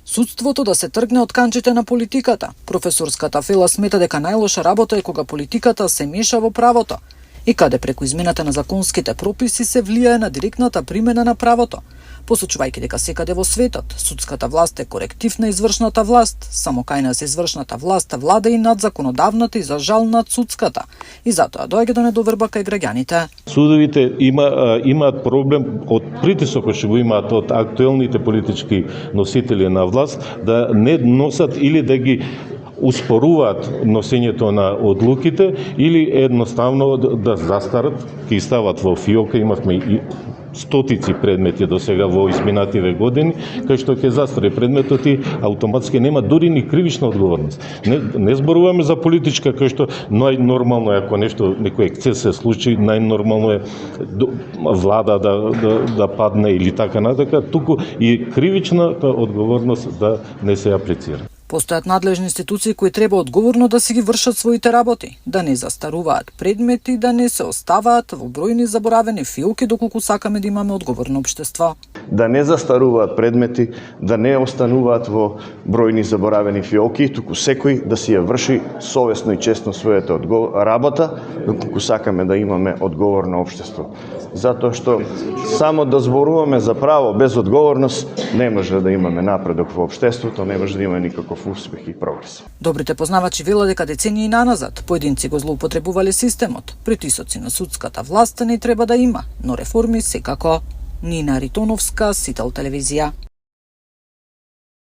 Судството да се тргне од канџите на политиката. Професорската Фела смета дека најлоша работа е кога политиката се меша во правото и каде преку измената на законските прописи се влијае на директната примена на правото, посочувајќи дека секаде во светот судската власт е коректив на извршната власт, само кај нас извршната власт влада и над законодавната и за жал над судската, и затоа доаѓа до недоверба кај граѓаните. Судовите имаат проблем од притисокот што го имаат од актуелните политички носители на власт да не носат или да ги успоруваат носењето на одлуките или едноставно да застарат, ќе стават во фиока. Имавме и стотици предмети до сега во изминативе години, кај што ќе застари предметот и автоматски нема дури ни кривична одговорност. Не зборуваме за политичка, кај што најнормално е ако некој ексцес се случи, најнормално е влада да падне или така натака, туку и кривичната одговорност да не се аплицира. Постојат надлежни институции кои треба одговорно да си ги вршат своите работи, да не застаруваат предмети, да не се оставаат во бројни заборавени фиоки доколку сакаме да имаме одговорно општество. Да не застаруваат предмети, да не остануваат во бројни заборавени фиоки, туку секој да си ја врши совесно и честно својата работа, доколку сакаме да имаме одговорно општество. Затоа што само да зборуваме за право без одговорност не може да имаме напредок во општеството, не може да има никаков успех и прогрес. Добрите познавачи велат дека децении наназад поединци го злоупотребувале системот. Притисоци на судската власт не треба да има, но реформи секако. Нина Ритоновска, Сител телевизија.